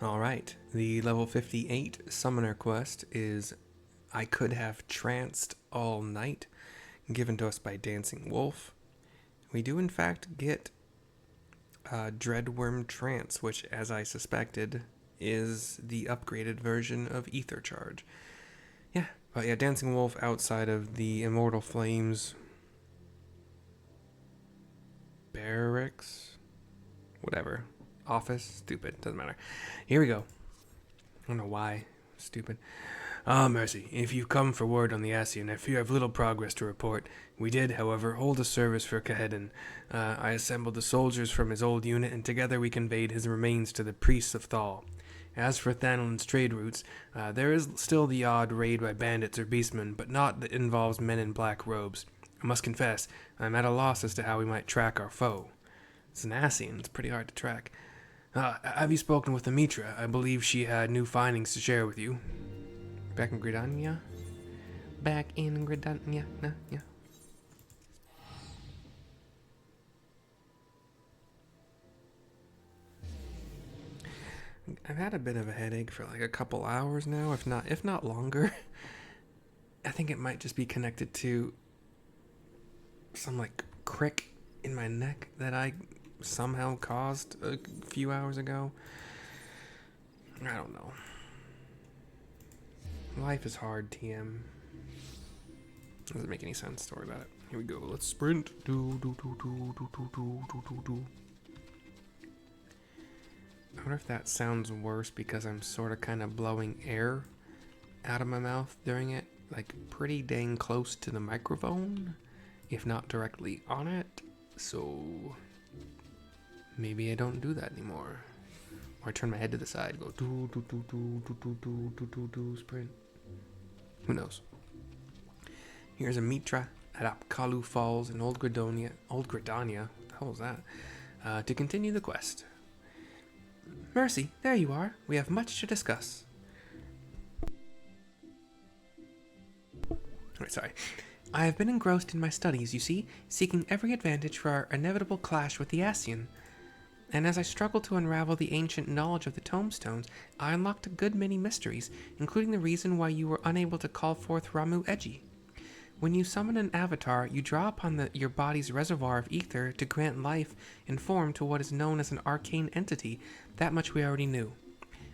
Alright, the level 58 summoner quest is I Could Have Tranced All Night, given to us by Dancing Wolf. We do in fact get Dreadworm Trance, which, as I suspected, is the upgraded version of Ether Charge. But yeah, Dancing Wolf outside of the Immortal Flames barracks, whatever, office, stupid, doesn't matter. Here we go. I don't know why, stupid. Ah, mercy, if you come for word on the Ascian, I fear I've little progress to report. We did, however, hold a service for Kahedin. I assembled the soldiers from his old unit, and together we conveyed his remains to the priests of Thal. As for Thanalin's trade routes, there is still the odd raid by bandits or beastmen, but not that involves men in black robes. I must confess, I'm at a loss as to how we might track our foe. It's an Ascian, it's pretty hard to track. Have you spoken with Amitra? I believe she had new findings to share with you. Back in Gridania? Back in Gridania, yeah. I've had a bit of a headache for like a couple hours now, if not longer. I think it might just be connected to some like crick in my neck that I somehow caused a few hours ago. I don't know. Life is hard, TM. Doesn't make any sense. Don't worry about it. Here we go. Let's sprint. I wonder if that sounds worse because I'm sort of kind of blowing air out of my mouth during it, like pretty dang close to the microphone, if not directly on it. So maybe I don't do that anymore. Or I turn my head to the side, go sprint. Who knows? Here's Amitra at Apkalu Falls in Old Gridania. What the hell was that? To continue the quest. Mercy, there you are. We have much to discuss. Sorry. I have been engrossed in my studies, you see, seeking every advantage for our inevitable clash with the Ascian. And as I struggled to unravel the ancient knowledge of the tombstones, I unlocked a good many mysteries, including the reason why you were unable to call forth Ramuh-Egi. When you summon an avatar, you draw upon your body's reservoir of ether to grant life and form to what is known as an arcane entity. That much we already knew.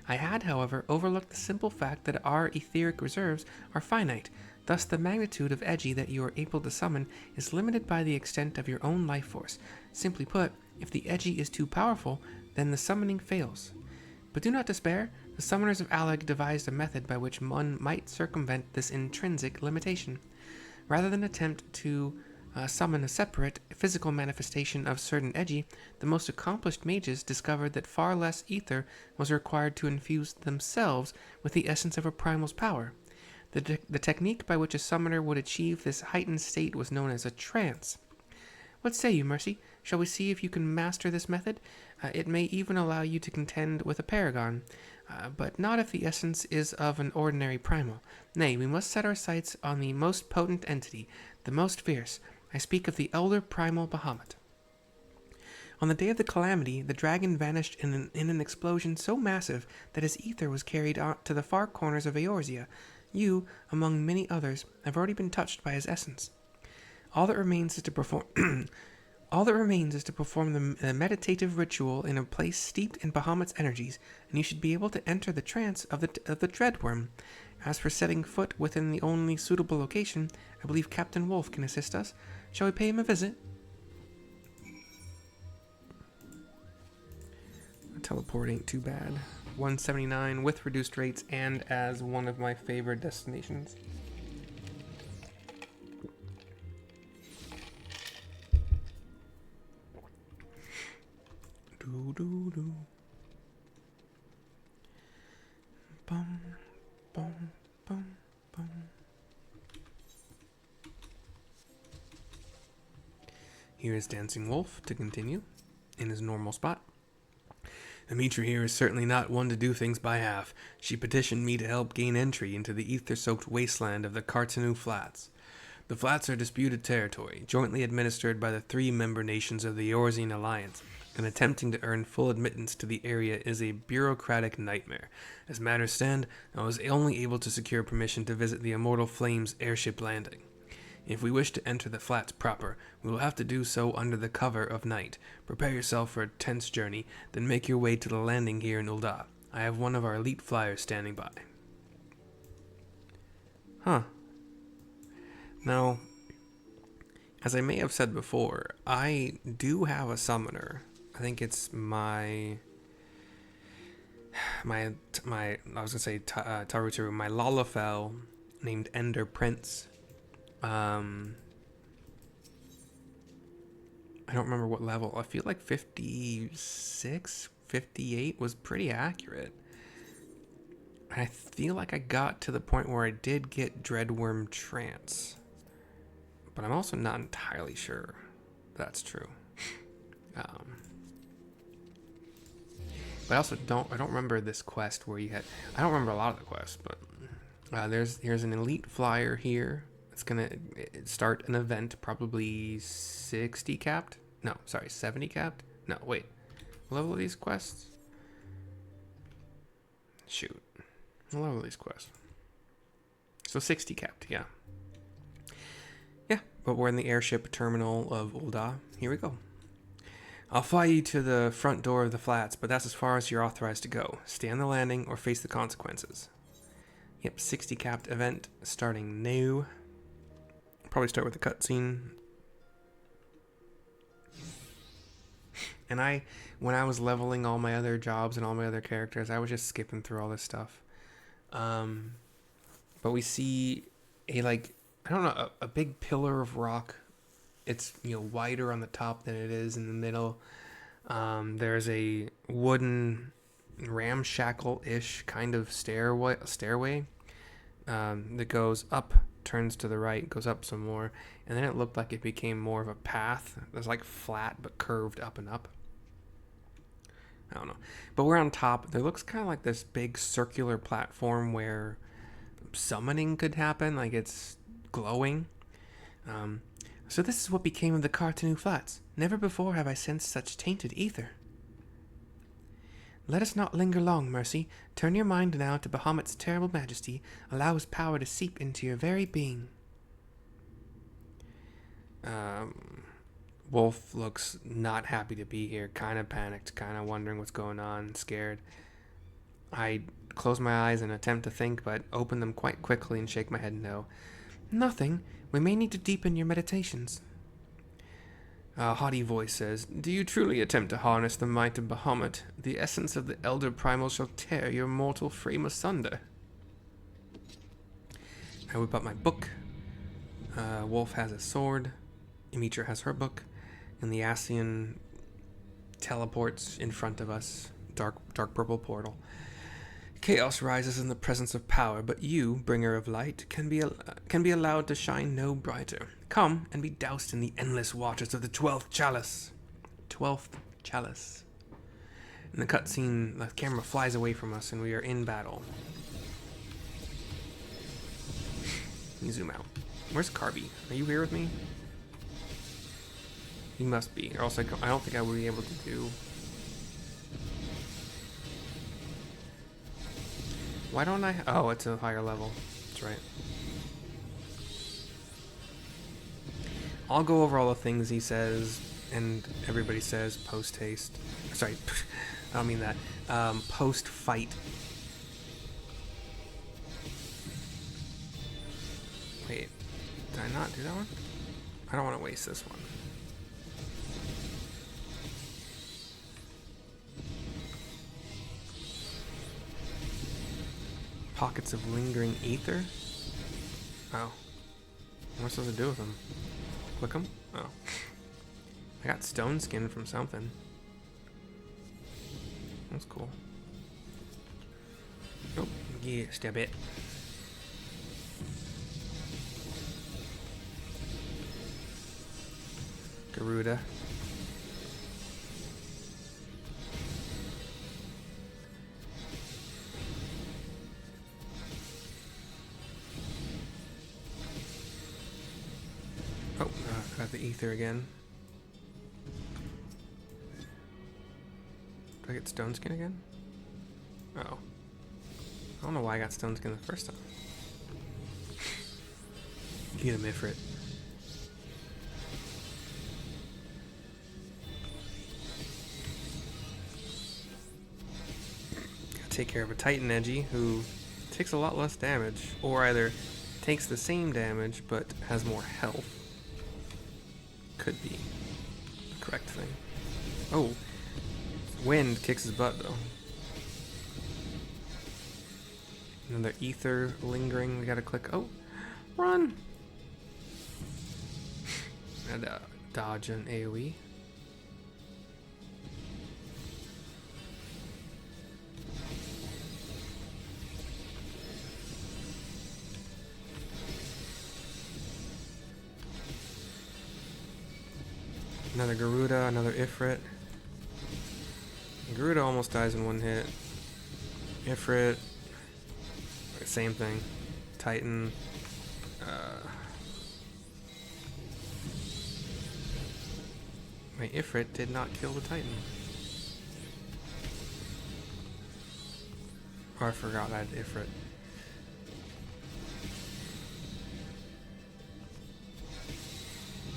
I had, however, overlooked the simple fact that our etheric reserves are finite. Thus, the magnitude of Egi that you are able to summon is limited by the extent of your own life force. Simply put, if the Egi is too powerful, then the summoning fails. But do not despair. The summoners of Alleg devised a method by which one might circumvent this intrinsic limitation. Rather than attempt to summon a separate physical manifestation of certain Egi, the most accomplished mages discovered that far less ether was required to infuse themselves with the essence of a primal's power. The technique by which a summoner would achieve this heightened state was known as a trance. What say you, Mercy? Shall we see if you can master this method? It may even allow you to contend with a paragon, but not if the essence is of an ordinary primal. Nay, we must set our sights on the most potent entity, the most fierce. I speak of the elder primal Bahamut. On the day of the calamity, the dragon vanished in an explosion so massive that his ether was carried out to the far corners of Eorzea. You, among many others, have already been touched by his essence. All that remains is to perform the meditative ritual in a place steeped in Bahamut's energies, and you should be able to enter the trance of the Dreadworm. As for setting foot within the only suitable location, I believe Captain Wolf can assist us. Shall we pay him a visit? Teleport ain't too bad. 179 with reduced rates and as one of my favorite destinations. Do. Bum, bum, bum, bum. Here is Dancing Wolf to continue in his normal spot. Amitra here is certainly not one to do things by half. She petitioned me to help gain entry into the ether-soaked wasteland of the Kartanu Flats. The Flats are disputed territory, jointly administered by the 3 member nations of the Eorzean Alliance. and attempting to earn full admittance to the area is a bureaucratic nightmare. As matters stand, I was only able to secure permission to visit the Immortal Flames airship landing. If we wish to enter the flats proper, we will have to do so under the cover of night. Prepare yourself for a tense journey, then make your way to the landing here in Ul'dah. I have one of our elite flyers standing by. Huh. Now, as I may have said before, I do have a summoner. I think it's my I was gonna say Tarutaru, my Lalafell named Ender Prince. I don't remember what level. I feel like 56, 58 was pretty accurate. I feel like I got to the point where I did get Dreadworm Trance. But I'm also not entirely sure that's true. But I also don't remember this quest where you had... I don't remember a lot of the quests, but here's an elite flyer here. It's going to start an event, probably 60 capped. No, sorry, 70 capped? No, wait. What level are these quests? Shoot. What level are these quests? So 60 capped, yeah. Yeah, but we're in the airship terminal of Ul'dah. Here we go. I'll fly you to the front door of the flats, but that's as far as you're authorized to go. Stay on the landing or face the consequences. Yep, 60 capped event starting new. Probably start with the cutscene. And when I was leveling all my other jobs and all my other characters, I was just skipping through all this stuff. But we see a big pillar of rock. It's, wider on the top than it is in the middle. There's a wooden ramshackle-ish kind of stairway that goes up, turns to the right, goes up some more, and then it looked like it became more of a path. It was like flat but curved up and up. I don't know. But we're on top. There looks kind of like this big circular platform where summoning could happen, like it's glowing. So this is what became of the Cartanu Flats. Never before have I sensed such tainted ether. Let us not linger long, Mercy. Turn your mind now to Bahamut's terrible majesty. Allow his power to seep into your very being. Wolf looks not happy to be here, kind of panicked, kind of wondering what's going on, scared. I close my eyes and attempt to think, but open them quite quickly and shake my head no. Nothing. We may need to deepen your meditations. A haughty voice says, Do you truly attempt to harness the might of Bahamut? The essence of the Elder Primal shall tear your mortal frame asunder. I whip up my book. Wolf has a sword. Imitra has her book. And the Ascian teleports in front of us. Dark purple portal. Chaos rises in the presence of power, but you, bringer of light, can be allowed to shine no brighter. Come and be doused in the endless waters of the 12th chalice. 12th chalice. In the cutscene, the camera flies away from us and we are in battle. Let me zoom out. Where's Carby? Are you here with me? He must be, or else I don't think I would be able to do... Why don't I... Oh, it's a higher level. That's right. I'll go over all the things he says, and everybody says post-haste. Sorry, I don't mean that. Post-fight. Wait, did I not do that one? I don't want to waste this one. Pockets of lingering ether? Oh. What am I supposed to do with them? Click them? Oh. I got stone skin from something. That's cool. Oh, yeah, stab it. Garuda. Oh, got the ether again. get stone skin again? Oh. I don't know why I got stone skin the first time. Get him, Ifrit. Gotta take care of a Titan-Egi who takes a lot less damage, or either takes the same damage but has more health. Could be the correct thing. Oh, wind kicks his butt though. Another ether lingering. We gotta click. Oh, run! And dodge an AoE. Another Garuda, another Ifrit. Garuda almost dies in one hit. Ifrit, same thing. Titan. My Ifrit did not kill the Titan. Oh, I forgot I had Ifrit.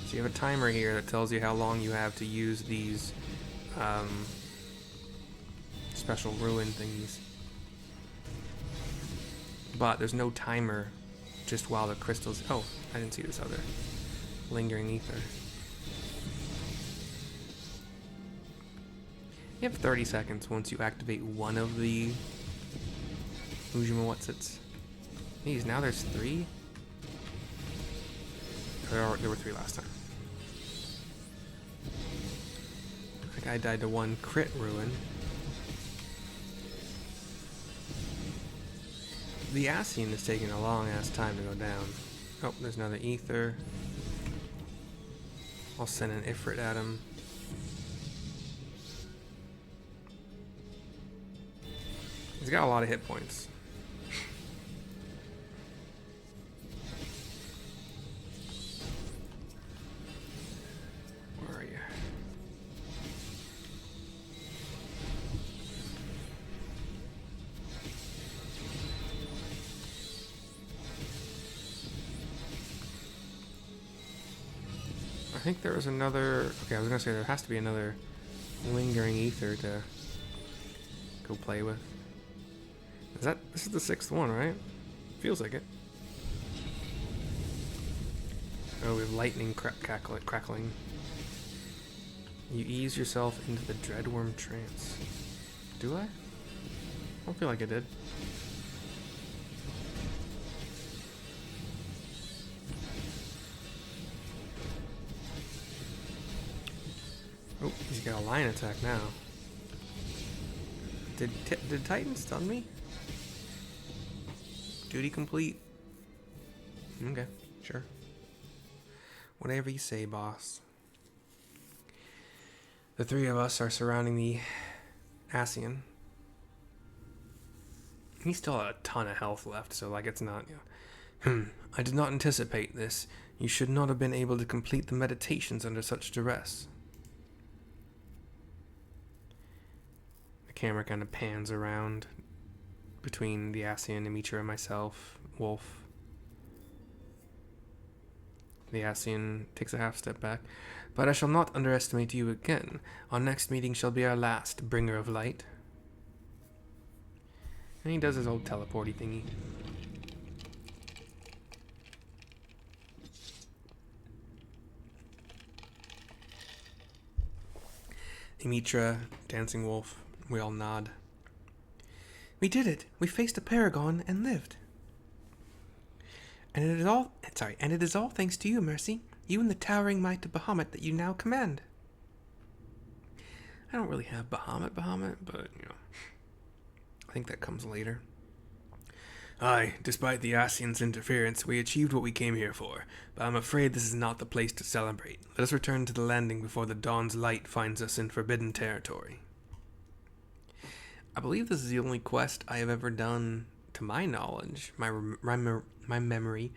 So you have a timer here that tells you how long you have to use these special ruin thingies. But there's no timer just while the crystals... Oh, I didn't see this other lingering ether. You have 30 seconds once you activate one of the Ujima Whatsits. Geez, now there's 3? There were 3 last time. That guy died to 1 crit ruin. The Ascian is taking a long ass time to go down. Oh, there's another ether. I'll send an Ifrit at him. He's got a lot of hit points. Where are you? I think there was another... Okay, I was gonna say there has to be another lingering ether to go play with. This is the 6th one, right? Feels like it. Oh, we have lightning crackling. You ease yourself into the Dreadworm trance. Do I? I don't feel like I did. Oh, he's got a line attack now. Did Titan stun me? Duty complete. Okay, sure. Whatever you say, boss. The 3 of us are surrounding the Ascian. He still had a ton of health left, so like it's not... I did not anticipate this. You should not have been able to complete the meditations under such duress. The camera kind of pans around between the Ascian, Mitra, and myself, Wolf. The Ascian takes a half step back. But I shall not underestimate you again. Our next meeting shall be our last, bringer of light. And he does his old teleporty thingy. Mitra, Dancing Wolf, we all nod. We did it. We faced a paragon and lived. And it is all thanks to you, Mercy. You and the towering might of Bahamut that you now command. I don't really have Bahamut, but, you know, I think that comes later. Aye, despite the Ascians' interference, we achieved what we came here for, but I'm afraid this is not the place to celebrate. Let us return to the landing before the dawn's light finds us in forbidden territory. I believe this is the only quest I have ever done, to my knowledge, my memory,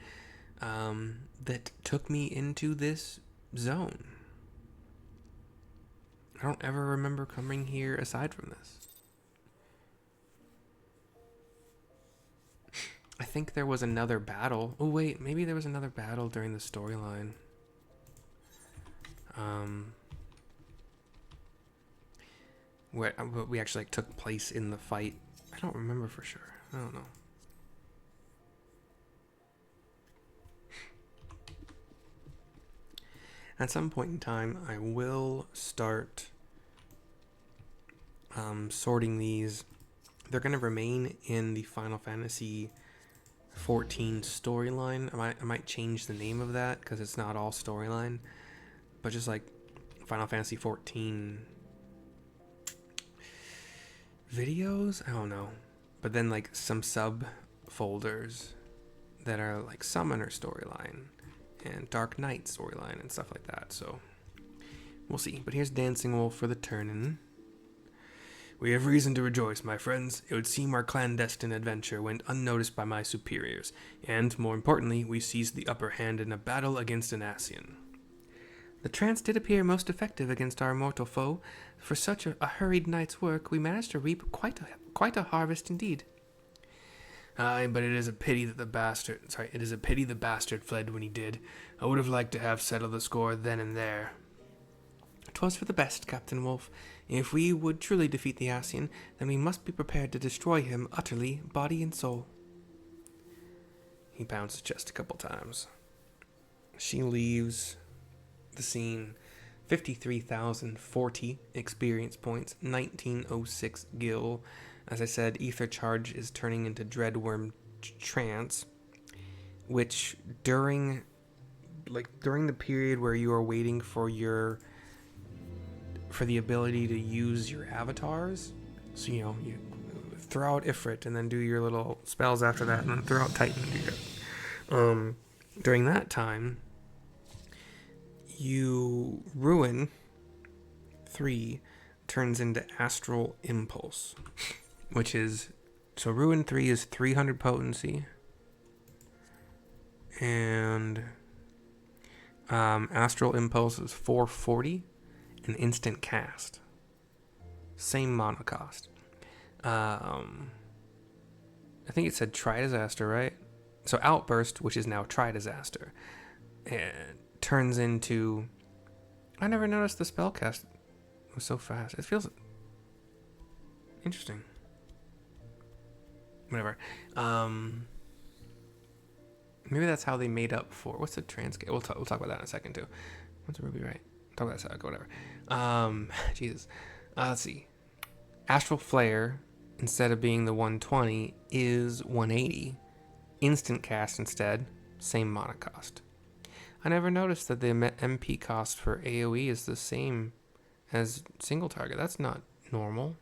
that took me into this zone. I don't ever remember coming here aside from this. I think there was another battle. Oh wait, maybe there was another battle during the storyline. Where we actually like, took place in the fight. I don't remember for sure. I don't know. At some point in time, I will start sorting these. They're going to remain in the Final Fantasy 14 storyline. I might change the name of that because it's not all storyline, but just like Final Fantasy 14 videos. I don't know, but then like some sub folders that are like Summoner storyline and Dark Knight storyline and stuff like that. So we'll see. But here's Dancing Wolf for the turn-in. We have reason to rejoice, my friends. It would seem our clandestine adventure went unnoticed by my superiors, and, more importantly, we seized the upper hand in a battle against an Ascian. The trance did appear most effective against our mortal foe. For such a hurried night's work, we managed to reap quite a harvest indeed. Aye, but it is a pity the bastard fled when he did. I would have liked to have settled the score then and there. 'Twas for the best, Captain Wolf. If we would truly defeat the Ascian, then we must be prepared to destroy him utterly, body and soul. He pounds his chest a couple times. She leaves the scene. 53,040 experience points, 1906 gil. As I said, Ether Charge is turning into Dreadworm Trance, which during the period where you are waiting for the ability to use your avatars, so you throw out Ifrit and then do your little spells after that, and then throw out Titan and do that. During that time, you Ruin 3 turns into Astral Impulse, which is, so Ruin 3 is 300 potency, and Astral Impulse is 440, an instant cast. Same mana cost. I think it said Tri-Disaster, right? So Outburst, which is now Tri-Disaster, turns into... I never noticed the spell cast was so fast. It feels interesting. Whatever. Maybe that's how they made up for... What's the Tranced? We'll talk about that in a second, too. What's Ruby, right? Talk about that, whatever. Jesus. Let's see. Astral Flare, instead of being the 120, is 180. Instant cast instead, same mana cost. I never noticed that the MP cost for AoE is the same as single target. That's not normal.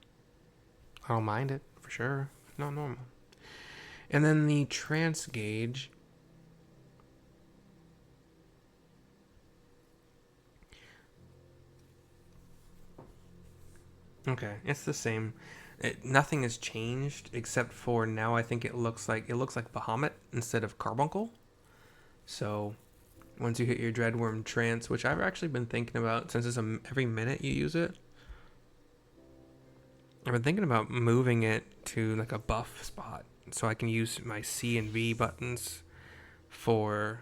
I don't mind it, for sure. Not normal. And then the Trance Gauge... Okay, it's the same. Nothing has changed except for now I think it looks like Bahamut instead of Carbuncle. So once you hit your Dreadworm Trance, which I've actually been thinking about since it's every minute you use it, I've been thinking about moving it to like a buff spot so I can use my C and V buttons for...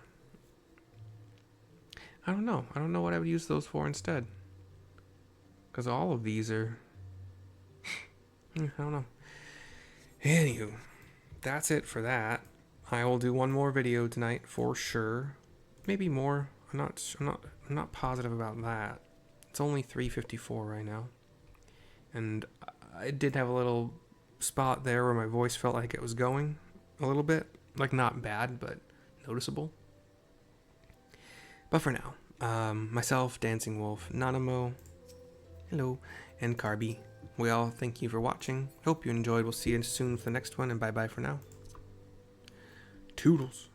I don't know what I would use those for instead, because all of these are... I don't know. Anywho, that's it for that. I will do one more video tonight for sure. Maybe more. I'm not positive about that. It's only 3:54 right now. And I did have a little spot there where my voice felt like it was going a little bit. Like not bad, but noticeable. But for now, myself, Dancing Wolf, Nanamo, hello, and Carby. We all thank you for watching. Hope you enjoyed. We'll see you soon for the next one, and bye-bye for now. Toodles.